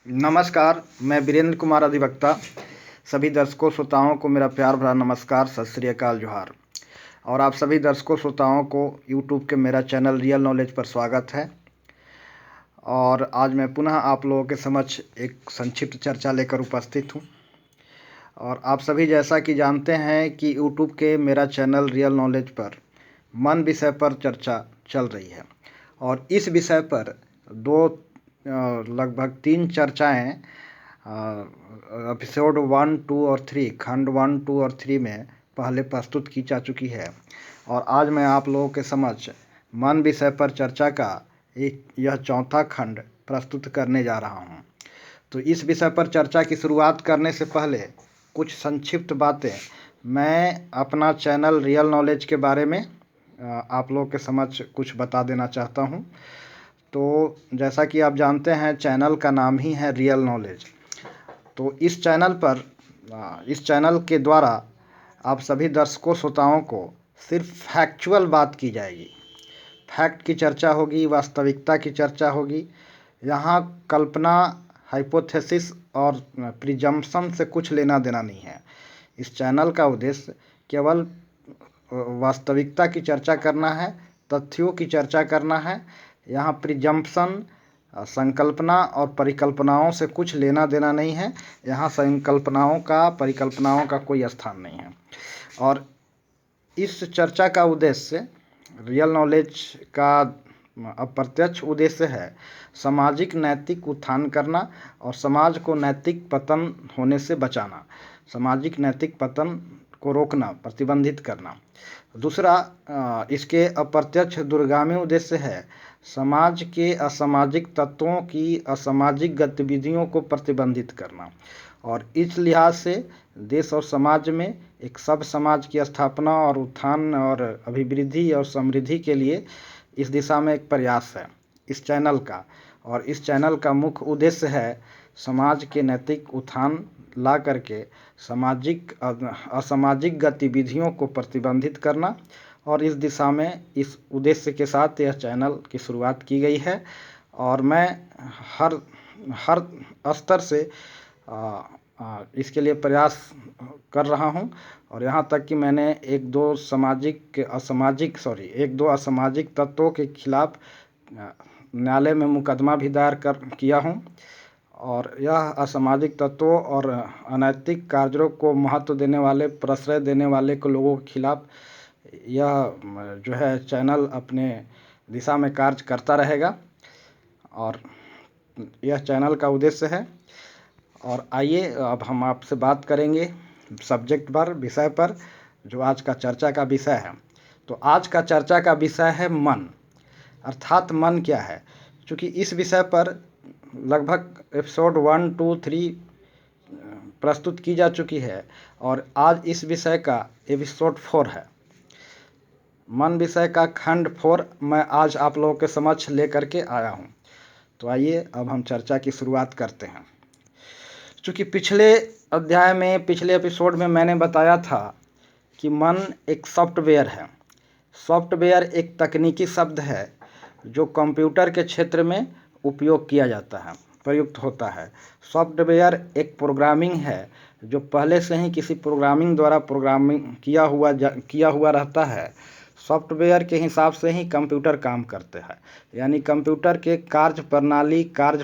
नमस्कार, मैं वीरेंद्र कुमार अधिवक्ता। सभी दर्शकों श्रोताओं को मेरा प्यार भरा नमस्कार, सत श्री अकाल, जोहार। और आप सभी दर्शकों श्रोताओं को यूट्यूब के मेरा चैनल रियल नॉलेज पर स्वागत है। और आज मैं पुनः आप लोगों के समक्ष एक संक्षिप्त चर्चा लेकर उपस्थित हूँ। और आप सभी जैसा कि जानते हैं कि यूट्यूब के मेरा चैनल रियल नॉलेज पर मन विषय पर चर्चा चल रही है। और इस विषय पर लगभग 3 चर्चाएं एपिसोड 1, 2 और 3, खंड 1, 2 और 3 में पहले प्रस्तुत की जा चुकी है। और आज मैं आप लोगों के समक्ष मन विषय पर चर्चा का यह चौथा खंड प्रस्तुत करने जा रहा हूं। तो इस विषय पर चर्चा की शुरुआत करने से पहले कुछ संक्षिप्त बातें मैं अपना चैनल रियल नॉलेज के बारे में आप लोगों के समक्ष कुछ बता देना चाहता हूं। तो जैसा कि आप जानते हैं, चैनल का नाम ही है रियल नॉलेज। तो इस चैनल के द्वारा आप सभी दर्शकों श्रोताओं को सिर्फ फैक्चुअल बात की जाएगी। फैक्ट की चर्चा होगी, वास्तविकता की चर्चा होगी। यहाँ कल्पना, हाइपोथेसिस और प्रिजम्पशन से कुछ लेना देना नहीं है। इस चैनल का उद्देश्य केवल वास्तविकता की चर्चा करना है, तथ्यों की चर्चा करना है। यहाँ प्रिजम्पशन, संकल्पना और परिकल्पनाओं से कुछ लेना देना नहीं है। यहाँ परिकल्पनाओं का कोई स्थान नहीं है। और इस चर्चा का उद्देश्य, रियल नॉलेज का अप्रत्यक्ष उद्देश्य है सामाजिक नैतिक उत्थान करना और समाज को नैतिक पतन होने से बचाना, सामाजिक नैतिक पतन को रोकना, प्रतिबंधित करना। दूसरा, इसके अप्रत्यक्ष दूरगामी उद्देश्य है समाज के असामाजिक तत्वों की असामाजिक गतिविधियों को प्रतिबंधित करना। और इस लिहाज से देश और समाज में एक सब समाज की स्थापना और उत्थान और अभिवृद्धि और समृद्धि के लिए इस दिशा में एक प्रयास है इस चैनल का। और इस चैनल का मुख्य उद्देश्य है समाज के नैतिक उत्थान ला करके असामाजिक गतिविधियों को प्रतिबंधित करना। और इस दिशा में, इस उद्देश्य के साथ यह चैनल की शुरुआत की गई है। और मैं हर स्तर से इसके लिए प्रयास कर रहा हूं। और यहाँ तक कि मैंने एक दो असामाजिक तत्वों के खिलाफ न्यायालय में मुकदमा भी दायर किया हूं। और यह असामाजिक तत्वों और अनैतिक कार्यों को महत्व देने वाले, प्रश्रय देने वाले लोगों के खिलाफ यह जो है चैनल अपने दिशा में कार्य करता रहेगा। और यह चैनल का उद्देश्य है। और आइए अब हम आपसे बात करेंगे सब्जेक्ट पर, विषय पर, जो आज का चर्चा का विषय है। तो आज का चर्चा का विषय है मन, अर्थात मन क्या है। क्योंकि इस विषय पर लगभग एपिसोड 1, 2, 3 प्रस्तुत की जा चुकी है। और आज इस विषय का एपिसोड 4 है। मन विषय का खंड 4 मैं आज आप लोगों के समक्ष लेकर के आया हूं। तो आइए अब हम चर्चा की शुरुआत करते हैं। क्योंकि पिछले एपिसोड में मैंने बताया था कि मन एक सॉफ्टवेयर है। सॉफ्टवेयर एक तकनीकी शब्द है जो कंप्यूटर के क्षेत्र में उपयोग किया जाता है, प्रयुक्त होता है। सॉफ्टवेयर एक प्रोग्रामिंग है जो पहले से ही किसी प्रोग्रामिंग द्वारा प्रोग्रामिंग किया हुआ रहता है। सॉफ्टवेयर के हिसाब से ही कंप्यूटर काम करते हैं। यानी कंप्यूटर के कार्य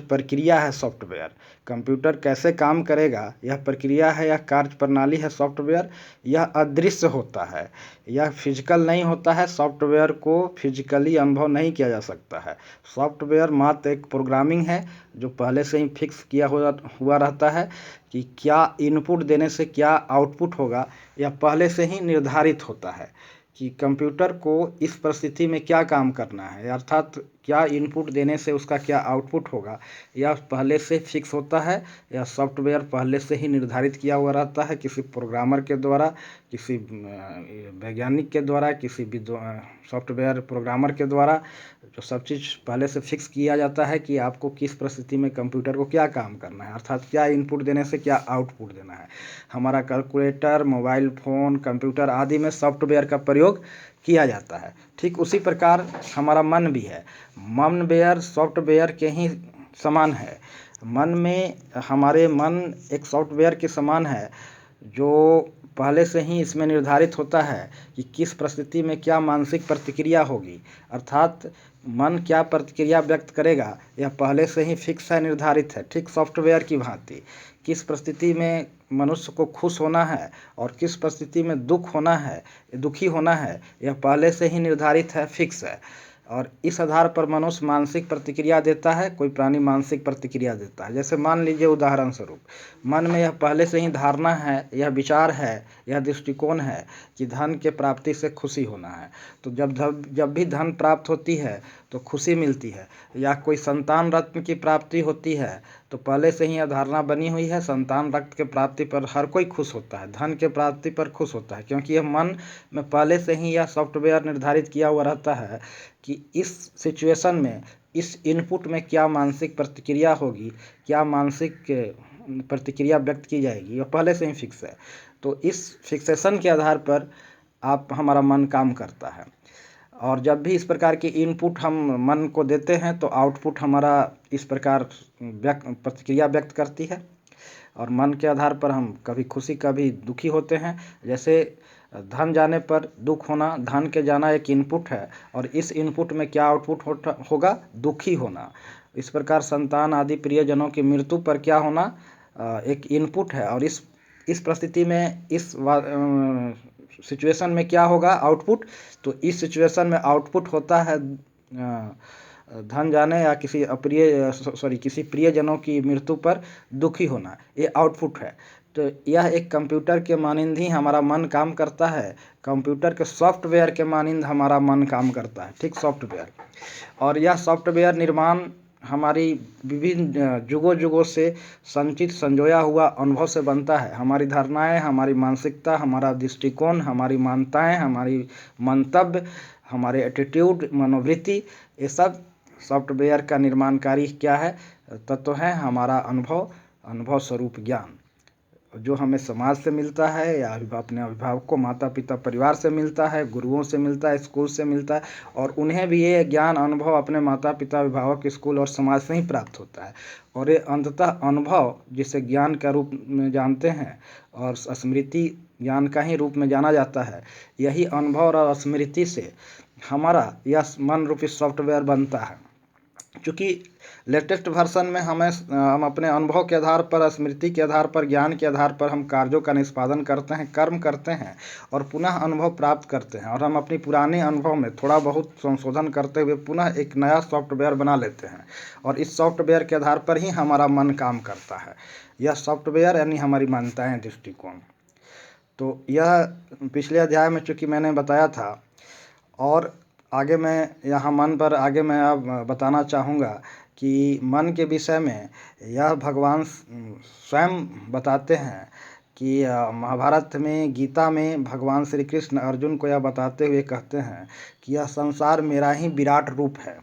प्रक्रिया है सॉफ्टवेयर। कंप्यूटर कैसे काम करेगा, यह प्रक्रिया है, यह कार्य प्रणाली है सॉफ्टवेयर। यह अदृश्य होता है, यह फिजिकल नहीं होता है। सॉफ्टवेयर को फिजिकली अनुभव नहीं किया जा सकता है। सॉफ्टवेयर मात्र एक प्रोग्रामिंग है जो पहले से ही फिक्स किया हुआ रहता है कि क्या इनपुट देने से क्या आउटपुट होगा। यह पहले से ही निर्धारित होता है कि कंप्यूटर को इस परिस्थिति में क्या काम करना है, अर्थात क्या इनपुट देने से उसका क्या आउटपुट होगा, यह पहले से फिक्स होता है। यह सॉफ्टवेयर पहले से ही निर्धारित किया हुआ रहता है किसी प्रोग्रामर के द्वारा, किसी वैज्ञानिक के द्वारा, किसी सॉफ्टवेयर प्रोग्रामर के द्वारा। जो सब चीज़ पहले से फिक्स किया जाता है कि आपको किस परिस्थिति में कंप्यूटर को क्या काम करना है, अर्थात क्या इनपुट देने से क्या आउटपुट देना है। हमारा कैलकुलेटर, मोबाइल फ़ोन, कंप्यूटर आदि में सॉफ्टवेयर का प्रयोग किया जाता है। ठीक उसी प्रकार हमारा मन भी है। मनवेयर सॉफ्टवेयर के ही समान है। मन में हमारे मन एक सॉफ्टवेयर के समान है जो पहले से ही इसमें निर्धारित होता है कि किस परिस्थिति में क्या मानसिक प्रतिक्रिया होगी, अर्थात मन क्या प्रतिक्रिया व्यक्त करेगा यह पहले से ही फिक्स है, निर्धारित है। ठीक सॉफ्टवेयर की भांति किस परिस्थिति में मनुष्य को खुश होना है और किस परिस्थिति में दुखी होना है यह पहले से ही निर्धारित है, फिक्स है। और इस आधार पर मनुष्य मानसिक प्रतिक्रिया देता है, कोई प्राणी मानसिक प्रतिक्रिया देता है। जैसे मान लीजिए उदाहरण स्वरूप मन में यह पहले से ही धारणा है, यह विचार है, यह दृष्टिकोण है कि धन के प्राप्ति से खुशी होना है। तो जब भी धन प्राप्त होती है तो खुशी मिलती है, या कोई संतान रत्न की प्राप्ति होती है तो पहले से ही यह धारणा बनी हुई है, संतान रत्न के प्राप्ति पर हर कोई खुश होता है, धन के प्राप्ति पर खुश होता है, क्योंकि यह मन में पहले से ही यह सॉफ्टवेयर निर्धारित किया हुआ रहता है कि इस सिचुएशन में, इस इनपुट में क्या मानसिक प्रतिक्रिया होगी, क्या मानसिक प्रतिक्रिया व्यक्त की जाएगी, यह पहले से ही फिक्स है। तो इस फिक्सेशन के आधार पर हमारा मन काम करता है। और जब भी इस प्रकार की इनपुट हम मन को देते हैं तो आउटपुट हमारा इस प्रकार प्रतिक्रिया व्यक्त करती है, और मन के आधार पर हम कभी खुशी कभी दुखी होते हैं। जैसे धन जाने पर दुख होना, धन के जाना एक इनपुट है, और इस इनपुट में क्या आउटपुट होगा, दुखी होना। इस प्रकार संतान आदि प्रियजनों की मृत्यु पर क्या होना एक इनपुट है, और इस परिस्थिति में इस सिचुएशन में क्या होगा, आउटपुट। तो इस सिचुएशन में आउटपुट होता है धन जाने या किसी प्रियजनों की मृत्यु पर दुखी होना, ये आउटपुट है। तो यह एक कंप्यूटर के मानिंद ही हमारा मन काम करता है, कंप्यूटर के सॉफ्टवेयर के मानिंद हमारा मन काम करता है, ठीक सॉफ्टवेयर। और यह सॉफ्टवेयर निर्माण हमारी विभिन्न जुगों से संचित संजोया हुआ अनुभव से बनता है। हमारी धारणाएं, हमारी मानसिकता, हमारा दृष्टिकोण, हमारी मान्यताएं, हमारी मंतव्य, हमारे एटीट्यूड, मनोवृत्ति, ये सब सॉफ्टवेयर का निर्माणकारी क्या है, तत्व है हमारा अनुभव स्वरूप ज्ञान, जो हमें समाज से मिलता है या अपने अभिभावकों, माता पिता, परिवार से मिलता है, गुरुओं से मिलता है, स्कूल से मिलता है, और उन्हें भी ये ज्ञान अनुभव अपने माता पिता, अभिभावक, स्कूल और समाज से ही प्राप्त होता है। और ये अंततः अनुभव जिसे ज्ञान का रूप में जानते हैं और स्मृति ज्ञान का ही रूप में जाना जाता है, यही अनुभव और स्मृति से हमारा यह मन रूपी सॉफ्टवेयर बनता है। चूँकि लेटेस्ट वर्जन में हम अपने अनुभव के आधार पर, स्मृति के आधार पर, ज्ञान के आधार पर हम कार्यों का निष्पादन करते हैं, कर्म करते हैं और पुनः अनुभव प्राप्त करते हैं, और हम अपनी पुराने अनुभव में थोड़ा बहुत संशोधन करते हुए पुनः एक नया सॉफ्टवेयर बना लेते हैं, और इस सॉफ्टवेयर के आधार पर ही हमारा मन काम करता है। यह सॉफ्टवेयर यानी हमारी मान्यताएं, दृष्टिकोण। तो यह पिछले अध्याय में चूँकि मैंने बताया था, और आगे मैं यहाँ मन पर आगे मैं अब बताना चाहूँगा कि मन के विषय में यह भगवान स्वयं बताते हैं कि महाभारत में, गीता में भगवान श्री कृष्ण अर्जुन को यह बताते हुए कहते हैं कि यह संसार मेरा ही विराट रूप है।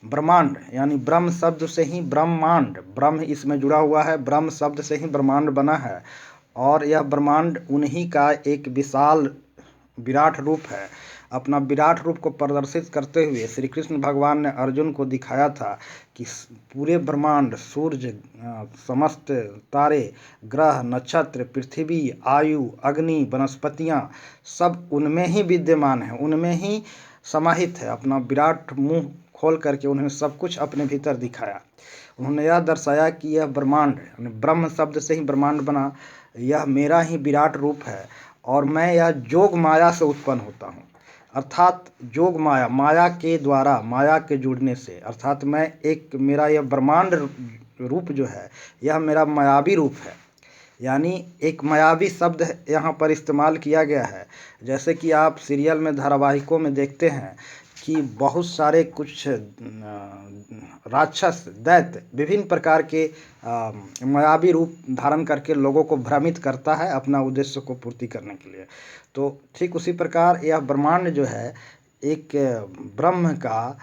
ब्रह्मांड यानी ब्रह्म शब्द से ही ब्रह्मांड, ब्रह्म इसमें जुड़ा हुआ है, ब्रह्म शब्द से ही ब्रह्मांड बना है, और यह ब्रह्मांड उन्हीं का एक विशाल विराट रूप है। अपना विराट रूप को प्रदर्शित करते हुए श्री कृष्ण भगवान ने अर्जुन को दिखाया था कि पूरे ब्रह्मांड, सूर्य, समस्त तारे, ग्रह, नक्षत्र, पृथ्वी, आयु, अग्नि, वनस्पतियाँ सब उनमें ही विद्यमान है, उनमें ही समाहित है। अपना विराट मुंह खोल करके उन्होंने सब कुछ अपने भीतर दिखाया। उन्होंने यह दर्शाया कि यह ब्रह्मांड, ब्रह्म शब्द से ही ब्रह्मांड बना, यह मेरा ही विराट रूप है, और मैं यह जोग माया से उत्पन्न होता हूँ। अर्थात जोग माया, माया के द्वारा, माया के जुड़ने से, अर्थात मेरा यह ब्रह्मांड रूप जो है यह मेरा मायावी रूप है। यानी एक मायावी शब्द यहाँ पर इस्तेमाल किया गया है। जैसे कि आप सीरियल में, धारावाहिकों में देखते हैं कि बहुत सारे कुछ राक्षस, दैत्य विभिन्न प्रकार के मायावी रूप धारण करके लोगों को भ्रमित करता है अपना उद्देश्य को पूर्ति करने के लिए। तो ठीक उसी प्रकार यह ब्रह्मांड जो है एक ब्रह्म का,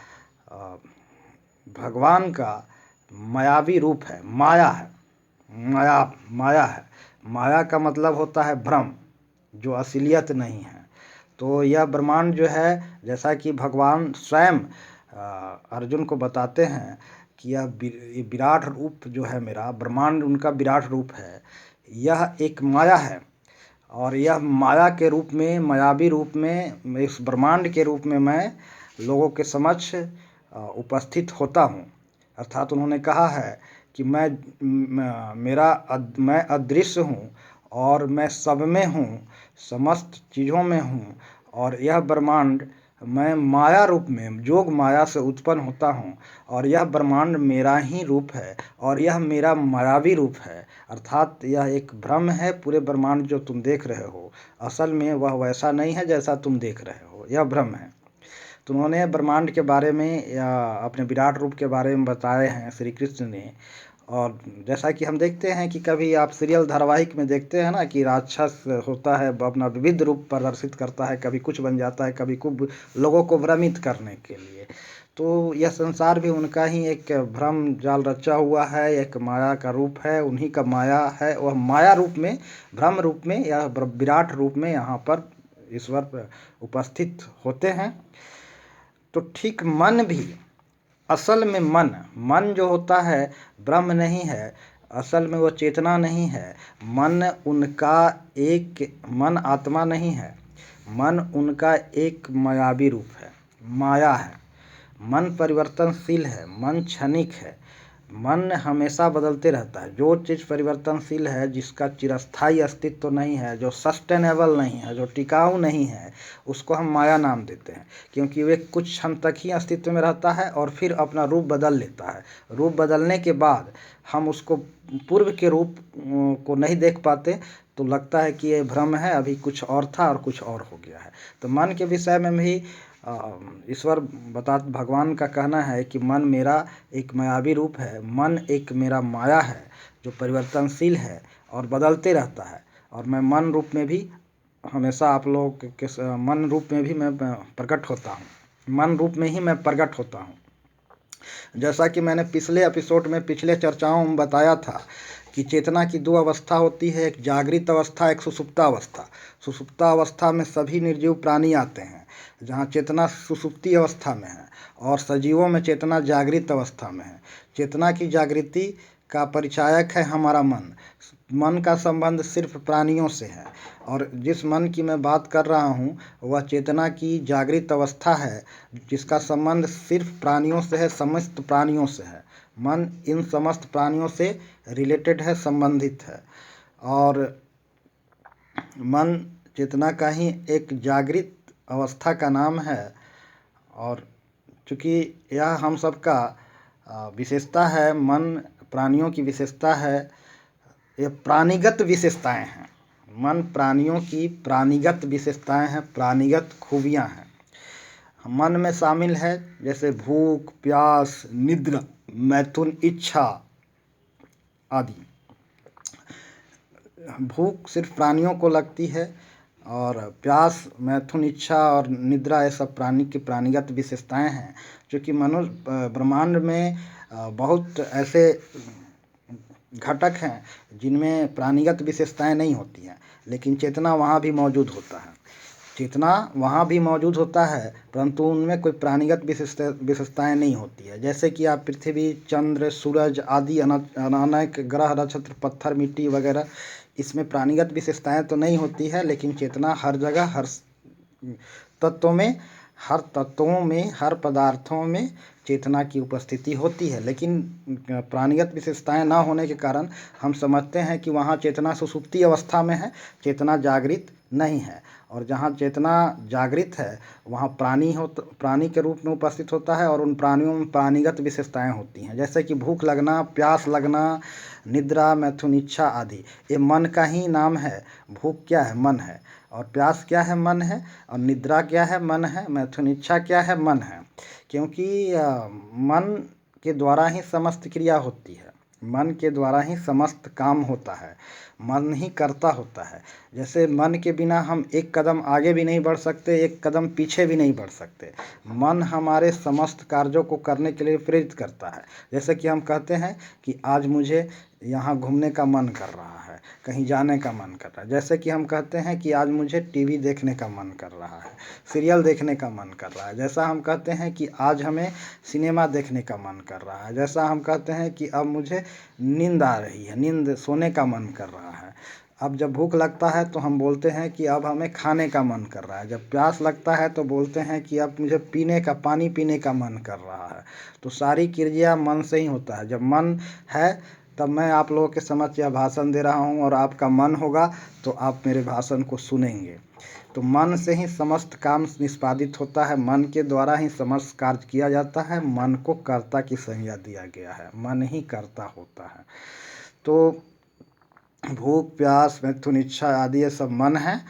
भगवान का मायावी रूप है, माया है, माया है। माया का मतलब होता है भ्रम, जो असलियत नहीं है। तो यह ब्रह्मांड जो है, जैसा कि भगवान स्वयं अर्जुन को बताते हैं कि ये विराट रूप जो है मेरा, ब्रह्मांड उनका विराट रूप है, यह एक माया है। और यह माया के रूप में, मायावी रूप में, इस ब्रह्मांड के रूप में मैं लोगों के समक्ष उपस्थित होता हूँ। अर्थात उन्होंने कहा है कि मैं अदृश्य हूँ और मैं सब में हूँ, समस्त चीज़ों में हूँ। और यह ब्रह्मांड मैं माया रूप में, जोग माया से उत्पन्न होता हूँ, और यह ब्रह्मांड मेरा ही रूप है और यह मेरा मायावी रूप है। अर्थात यह एक भ्रम है। पूरे ब्रह्मांड जो तुम देख रहे हो, असल में वह वैसा नहीं है जैसा तुम देख रहे हो, यह भ्रम है। तो उन्होंने ब्रह्मांड के बारे में या अपने विराट रूप के बारे में बताए हैं श्री कृष्ण ने। और जैसा कि हम देखते हैं कि कभी आप सीरियल धारावाहिक में देखते हैं ना कि राक्षस होता है, अपना विविध रूप प्रदर्शित करता है, कभी कुछ बन जाता है, कभी कुछ लोगों को भ्रमित करने के लिए। तो यह संसार भी उनका ही एक भ्रम जाल रचा हुआ है, एक माया का रूप है, उन्हीं का माया है। वह माया रूप में, भ्रम रूप में या विराट रूप में यहाँ पर ईश्वर उपस्थित होते हैं। तो ठीक मन भी, असल में मन जो होता है ब्रह्म नहीं है, असल में वो चेतना नहीं है। मन उनका एक, मन आत्मा नहीं है, मन उनका एक मायावी रूप है, माया है। मन परिवर्तनशील है, मन क्षणिक है, मन हमेशा बदलते रहता है। जो चीज़ परिवर्तनशील है, जिसका चिरस्थायी अस्तित्व नहीं है, जो सस्टेनेबल नहीं है, जो टिकाऊ नहीं है, उसको हम माया नाम देते हैं। क्योंकि वे कुछ क्षण तक ही अस्तित्व में रहता है और फिर अपना रूप बदल लेता है। रूप बदलने के बाद हम उसको पूर्व के रूप को नहीं देख पाते, तो लगता है कि ये भ्रम है, अभी कुछ और था और कुछ और हो गया है। तो मन के विषय में भी ईश्वर भगवान का कहना है कि मन मेरा एक मायावी रूप है, मन एक मेरा माया है जो परिवर्तनशील है और बदलते रहता है। और मैं मन रूप में भी हमेशा आप लोग के मन रूप में भी मैं प्रकट होता हूँ, मन रूप में ही मैं प्रकट होता हूँ। जैसा कि मैंने पिछले एपिसोड में, पिछले चर्चाओं में बताया था कि चेतना की दो अवस्था होती है, एक जागृत अवस्था, एक सुषुप्ता अवस्था। सुषुप्ता अवस्था में सभी निर्जीव प्राणी आते हैं, जहाँ चेतना सुषुप्ति अवस्था में है, और सजीवों में चेतना जागृत अवस्था में है। चेतना की जागृति का परिचायक है हमारा मन। मन का संबंध सिर्फ प्राणियों से है, और जिस मन की मैं बात कर रहा हूँ वह चेतना की जागृत अवस्था है, जिसका संबंध सिर्फ प्राणियों से है, समस्त प्राणियों से है। मन इन समस्त प्राणियों से रिलेटेड है, संबंधित है। और मन चेतना का ही एक जागृत अवस्था का नाम है। और चूँकि यह हम सबका विशेषता है, मन प्राणियों की विशेषता है, ये प्राणीगत विशेषताएं हैं। मन प्राणियों की प्राणीगत विशेषताएं हैं, प्राणीगत खूबियां हैं। मन में शामिल है जैसे भूख, प्यास, निद्रा, मैथुन, इच्छा आदि। भूख सिर्फ प्राणियों को लगती है, और प्यास, मैथुन, इच्छा और निद्रा ये सब प्राणी की प्राणीगत विशेषताएं हैं। क्योंकि मनुष्य ब्रह्मांड में बहुत ऐसे घटक हैं जिनमें प्राणीगत विशेषताएं नहीं होती हैं, लेकिन चेतना वहाँ भी मौजूद होता है। चेतना वहाँ भी मौजूद होता है, परंतु उनमें कोई प्राणीगत विशेषताएं नहीं होती है। जैसे कि आप पृथ्वी, चंद्र, सूरज आदि अनेक ग्रह, नक्षत्र, पत्थर, मिट्टी वगैरह, इसमें प्राणीगत विशेषताएं तो नहीं होती है, लेकिन चेतना हर जगह, हर तत्वों में, हर पदार्थों में चेतना की उपस्थिति होती है। लेकिन प्राणीगत विशेषताएं ना होने के कारण हम समझते हैं कि वहाँ चेतना सुषुप्ति अवस्था में है, चेतना जागृत नहीं है। और जहाँ चेतना जागृत है वहाँ प्राणी के रूप में उपस्थित होता है, और उन प्राणियों में प्राणीगत विशेषताएं होती हैं, जैसे कि भूख लगना, प्यास लगना, निद्रा, मैथुन, इच्छा आदि। ये मन का ही नाम है। भूख क्या है? मन है। और प्यास क्या है? मन है। और निद्रा क्या है? मन है। मैथुन, इच्छा क्या है? मन है। क्योंकि मन के द्वारा ही समस्त क्रिया होती है, मन के द्वारा ही समस्त काम होता है, मन ही करता होता है। जैसे मन के बिना हम एक कदम आगे भी नहीं बढ़ सकते, एक कदम पीछे भी नहीं बढ़ सकते। मन हमारे समस्त कार्यों को करने के लिए प्रेरित करता है। जैसे कि हम कहते हैं कि आज मुझे यहाँ घूमने का मन कर रहा है, कहीं जाने का मन कर रहा है। जैसे कि हम कहते हैं कि आज मुझे टीवी देखने का मन कर रहा है, सीरियल देखने का मन कर रहा है। जैसा हम कहते हैं कि आज हमें सिनेमा देखने का मन कर रहा है। जैसा हम कहते हैं कि अब मुझे नींद आ रही है, नींद सोने का मन कर रहा है। अब जब भूख लगता है तो हम बोलते हैं कि अब हमें खाने का मन कर रहा है। जब प्यास लगता है तो बोलते हैं कि अब मुझे पानी पीने का मन कर रहा है। तो सारी क्रिया मन से ही होता है। जब मन है तब मैं आप लोगों के समक्ष यह भाषण दे रहा हूँ, और आपका मन होगा तो आप मेरे भाषण को सुनेंगे। तो मन से ही समस्त काम निष्पादित होता है, मन के द्वारा ही समस्त कार्य किया जाता है। मन को कर्ता की संज्ञा दिया गया है, मन ही कर्ता होता है। तो भूख, प्यास, मैथुन, इच्छा आदि ये सब मन है।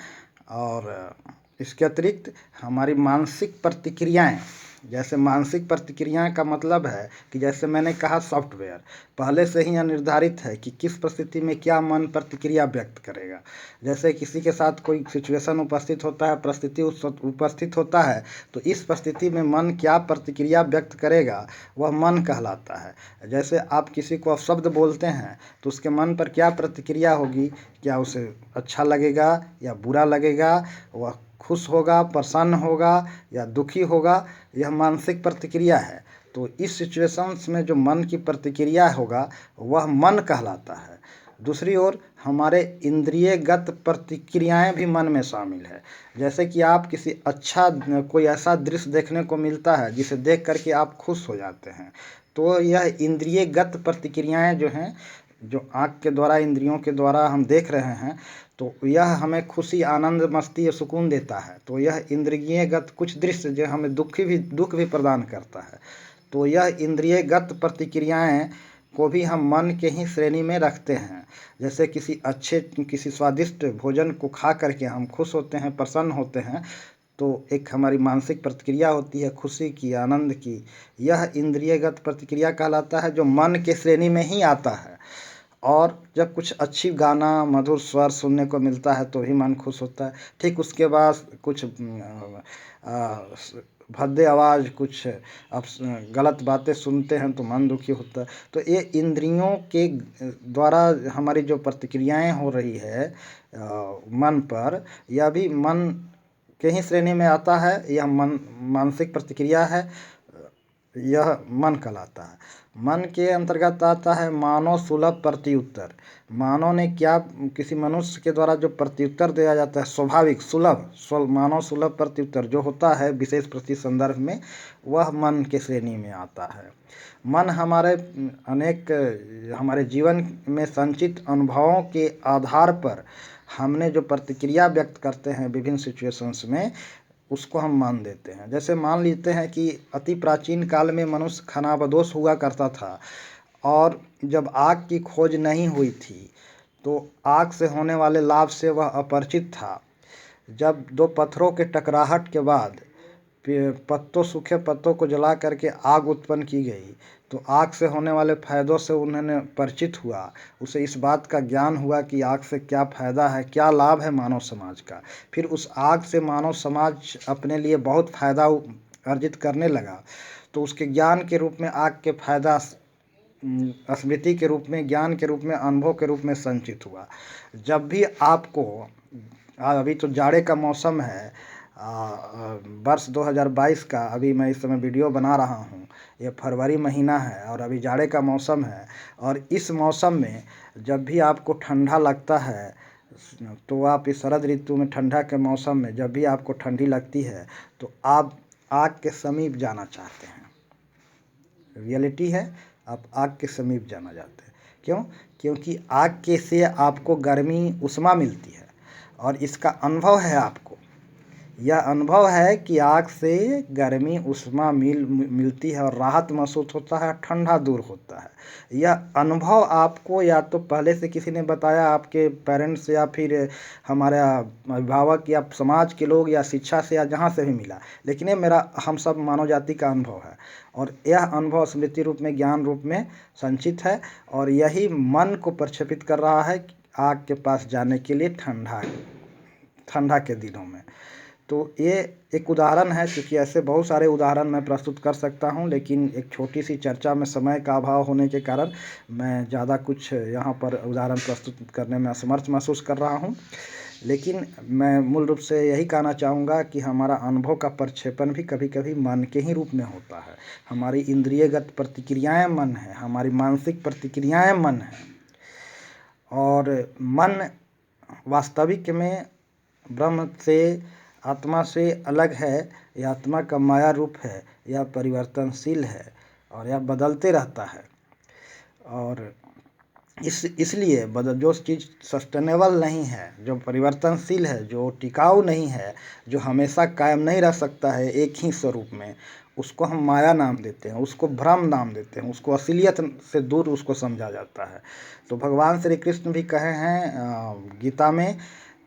और इसके अतिरिक्त हमारी मानसिक प्रतिक्रियाएं, जैसे मानसिक प्रतिक्रियाएं का मतलब है कि जैसे मैंने कहा सॉफ्टवेयर पहले से ही यह निर्धारित है कि किस परिस्थिति में क्या मन प्रतिक्रिया व्यक्त करेगा। जैसे किसी के साथ कोई सिचुएशन उपस्थित होता है, परिस्थिति उपस्थित होता है, तो इस परिस्थिति में मन क्या प्रतिक्रिया व्यक्त करेगा वह मन कहलाता है। जैसे आप किसी को अपशब्द बोलते हैं तो उसके मन पर क्या प्रतिक्रिया होगी, क्या उसे अच्छा लगेगा या बुरा लगेगा, वह खुश होगा, प्रसन्न होगा या दुखी होगा, यह मानसिक प्रतिक्रिया है। तो इस सिचुएशंस में जो मन की प्रतिक्रिया होगा वह मन कहलाता है। दूसरी ओर हमारे इंद्रियगत प्रतिक्रियाएं भी मन में शामिल है। जैसे कि आप किसी कोई ऐसा दृश्य देखने को मिलता है जिसे देख करके आप खुश हो जाते हैं, तो यह इंद्रियगत प्रतिक्रियाएं जो हैं, जो आँख के द्वारा, इंद्रियों के द्वारा हम देख रहे हैं, तो यह हमें खुशी, आनंद, मस्ती या सुकून देता है। तो यह इंद्रियगत कुछ दृश्य जो हमें दुख भी प्रदान करता है। तो यह इंद्रियगत प्रतिक्रियाएं को भी हम मन के ही श्रेणी में रखते हैं। जैसे किसी स्वादिष्ट भोजन को खा करके हम खुश होते हैं, प्रसन्न होते हैं, तो एक हमारी मानसिक प्रतिक्रिया होती है खुशी की, आनंद की। यह इंद्रियगत प्रतिक्रिया कहलाता है, जो मन के श्रेणी में ही आता है। और जब कुछ अच्छी गाना, मधुर स्वर सुनने को मिलता है तो भी मन खुश होता है। ठीक उसके बाद कुछ भद्दे आवाज़, कुछ गलत बातें सुनते हैं तो मन दुखी होता है। तो ये इंद्रियों के द्वारा हमारी जो प्रतिक्रियाएं हो रही है मन पर, यह भी मन के ही श्रेणी में आता है। यह मानसिक प्रतिक्रिया है, यह मन कहलाता है। मन के अंतर्गत आता है मानव सुलभ प्रत्युत्तर। मानव ने क्या, किसी मनुष्य के द्वारा जो प्रत्युत्तर दिया जाता है, स्वाभाविक मानव सुलभ प्रत्युत्तर जो होता है विशेष परिस्थिति संदर्भ में, वह मन के श्रेणी में आता है। मन हमारे जीवन में संचित अनुभवों के आधार पर हमने जो प्रतिक्रिया व्यक्त करते हैं विभिन्न सिचुएशंस में, उसको हम मान देते हैं। जैसे मान लेते हैं कि अति प्राचीन काल में मनुष्य खानाबदोश हुआ करता था, और जब आग की खोज नहीं हुई थी तो आग से होने वाले लाभ से वह अपरिचित था। जब दो पत्थरों के टकराहट के बाद सूखे पत्तों को जला करके आग उत्पन्न की गई, तो आग से होने वाले फायदों से उन्होंने परिचित हुआ। उसे इस बात का ज्ञान हुआ कि आग से क्या फायदा है, क्या लाभ है मानव समाज का। फिर उस आग से मानव समाज अपने लिए बहुत फायदा अर्जित करने लगा। तो उसके ज्ञान के रूप में आग के फायदा स्मृति के रूप में, ज्ञान के रूप में, अनुभव के रूप में संचित हुआ। जब भी आपको, अभी तो जाड़े का मौसम है, वर्ष 2022 का, अभी मैं इस समय वीडियो बना रहा हूँ, ये फरवरी महीना है और अभी जाड़े का मौसम है। और इस मौसम में जब भी आपको ठंडा लगता है, तो आप इस शरद ऋतु में, ठंडा के मौसम में जब भी आपको ठंडी लगती है तो आप आग के समीप जाना चाहते हैं। रियलिटी है, आप आग के समीप जाना चाहते हैं। क्यों? क्योंकि आग के से आपको गर्मी, उष्मा मिलती है, और इसका अनुभव है आपको। यह अनुभव है कि आग से गर्मी, उष्मा मिलती है और राहत महसूस होता है, ठंडा दूर होता है। यह अनुभव आपको या तो पहले से किसी ने बताया, आपके पेरेंट्स या फिर हमारा अभिभावक या समाज के लोग या शिक्षा से या जहाँ से भी मिला, लेकिन ये हम सब मानव जाति का अनुभव है। और यह अनुभव स्मृति रूप में, ज्ञान रूप में संचित है, और यही मन को प्रक्षेपित कर रहा है आग के पास जाने के लिए ठंडा के दिनों में। तो ये एक उदाहरण है, क्योंकि ऐसे बहुत सारे उदाहरण मैं प्रस्तुत कर सकता हूँ, लेकिन एक छोटी सी चर्चा में समय का अभाव होने के कारण मैं ज़्यादा कुछ यहाँ पर उदाहरण प्रस्तुत करने में असमर्थ महसूस कर रहा हूँ। लेकिन मैं मूल रूप से यही कहना चाहूँगा कि हमारा अनुभव का प्रक्षेपण भी कभी कभी मन के ही रूप में होता है। हमारी इंद्रियगत प्रतिक्रियाएं मन है, हमारी मानसिक प्रतिक्रियाएं मन है, और मन वास्तविक में ब्रह्म से, आत्मा से अलग है। यह आत्मा का माया रूप है, यह परिवर्तनशील है और यह बदलते रहता है। और इसलिए जो चीज़ सस्टेनेबल नहीं है, जो परिवर्तनशील है, जो टिकाऊ नहीं है, जो हमेशा कायम नहीं रह सकता है एक ही स्वरूप में, उसको हम माया नाम देते हैं, उसको भ्रम नाम देते हैं, उसको असलियत से दूर उसको समझा जाता है। तो भगवान श्री कृष्ण भी कहे हैं गीता में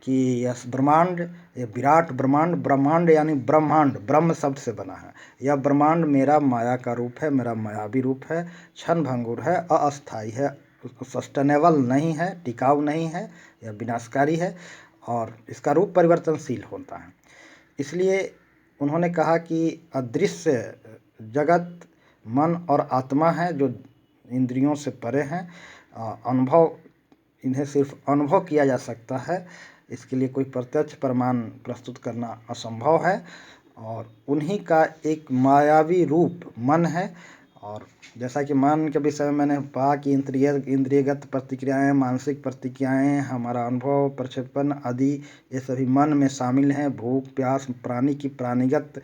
कि यह ब्रह्मांड, ये विराट ब्रह्मांड, ब्रह्मांड यानी ब्रह्मांड ब्रह्म शब्द से बना है, यह ब्रह्मांड मेरा माया का रूप है, मेरा मायावी रूप है, क्षण भंगुर है, अस्थायी है, उसको सस्टेनेबल नहीं है, टिकाऊ नहीं है, यह विनाशकारी है और इसका रूप परिवर्तनशील होता है। इसलिए उन्होंने कहा कि अदृश्य जगत मन और आत्मा है जो इंद्रियों से परे हैं। अनुभव, इन्हें सिर्फ अनुभव किया जा सकता है, इसके लिए कोई प्रत्यक्ष प्रमाण प्रस्तुत करना असंभव है। और उन्हीं का एक मायावी रूप मन है। और जैसा कि मन के विषय में मैंने कहा कि इंद्रियगत प्रतिक्रियाएं, मानसिक प्रतिक्रियाएं, हमारा अनुभव, प्रक्षेपण आदि ये सभी मन में शामिल हैं। भूख प्यास, प्राणी की प्राणीगत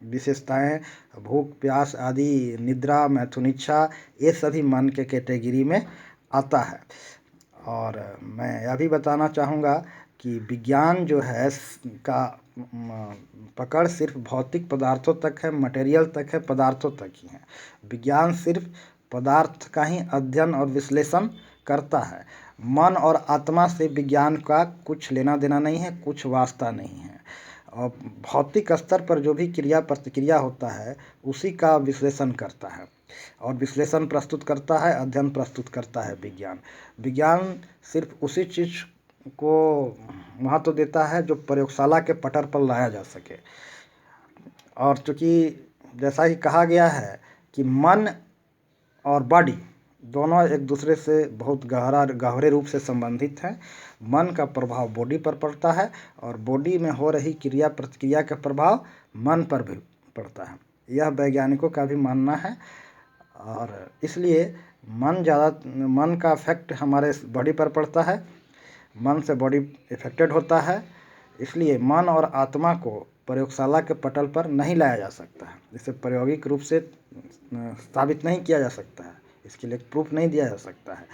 विशेषताएं, भूख प्यास आदि, निद्रा, मैथुनिच्छा, ये सभी मन के कैटेगरी में आता है। और मैं यह भी बताना चाहूँगा कि विज्ञान जो है का पकड़ सिर्फ भौतिक पदार्थों तक है, मटेरियल तक है, पदार्थों तक ही है। विज्ञान सिर्फ पदार्थ का ही अध्ययन और विश्लेषण करता है। मन और आत्मा से विज्ञान का कुछ लेना देना नहीं है, कुछ वास्ता नहीं है। और भौतिक स्तर पर जो भी क्रिया प्रतिक्रिया होता है उसी का विश्लेषण करता है, और विश्लेषण प्रस्तुत करता है, अध्ययन प्रस्तुत करता है विज्ञान। विज्ञान सिर्फ उसी चीज़ को महत्व देता है जो प्रयोगशाला के पटल पर लाया जा सके। और चूँकि जैसा कि कहा गया है कि मन और बॉडी दोनों एक दूसरे से बहुत गहरे रूप से संबंधित हैं। मन का प्रभाव बॉडी पर पड़ता है और बॉडी में हो रही क्रिया प्रतिक्रिया का प्रभाव मन पर भी पड़ता है, यह वैज्ञानिकों का भी मानना है। और इसलिए मन का इफेक्ट हमारे बॉडी पर पड़ता है, मन से बॉडी इफेक्टेड होता है। इसलिए मन और आत्मा को प्रयोगशाला के पटल पर नहीं लाया जा सकता है, इसे प्रायोगिक रूप से साबित नहीं किया जा सकता है, इसके लिए प्रूफ नहीं दिया जा सकता है।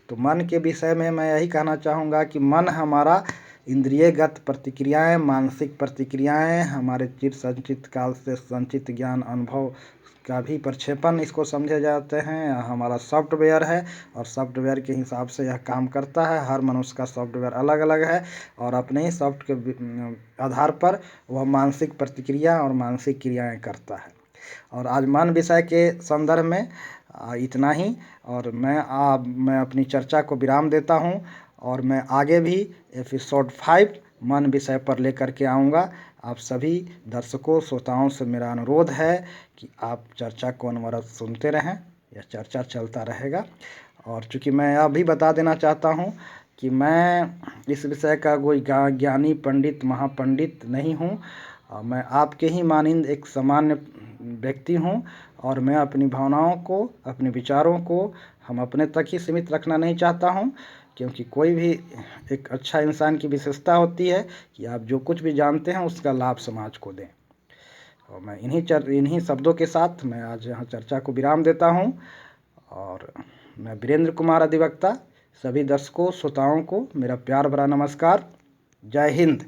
तो मन के विषय में मैं यही कहना चाहूँगा कि मन हमारा इंद्रियगत प्रतिक्रियाएं, मानसिक प्रतिक्रियाएं, हमारे चिर संचित काल से संचित ज्ञान अनुभव का भी प्रक्षेपण इसको समझे जाते हैं। हमारा सॉफ्टवेयर है और सॉफ्टवेयर के हिसाब से यह काम करता है। हर मनुष्य का सॉफ्टवेयर अलग अलग है और अपने ही सॉफ्ट के आधार पर वह मानसिक प्रतिक्रिया और मानसिक क्रियाएं करता है। और आज मन विषय के संदर्भ में इतना ही, और मैं अपनी चर्चा को विराम देता हूँ और मैं आगे भी एपिसोड 5 मन विषय पर लेकर के आऊँगा। आप सभी दर्शकों श्रोताओं से मेरा अनुरोध है कि आप चर्चा को अनवरत सुनते रहें, यह चर्चा चलता रहेगा। और चूँकि मैं यह भी बता देना चाहता हूँ कि मैं इस विषय का कोई ज्ञानी पंडित महापंडित नहीं हूँ, मैं आपके ही मानिंद एक सामान्य व्यक्ति हूँ। और मैं अपनी भावनाओं को, अपने विचारों को हम अपने तक ही सीमित रखना नहीं चाहता हूँ, क्योंकि कोई भी एक अच्छा इंसान की विशेषता होती है कि आप जो कुछ भी जानते हैं उसका लाभ समाज को दें। और मैं इन्हीं शब्दों के साथ मैं आज यहाँ चर्चा को विराम देता हूँ। और मैं वीरेंद्र कुमार अधिवक्ता सभी दर्शकों श्रोताओं को मेरा प्यार भरा नमस्कार। जय हिंद।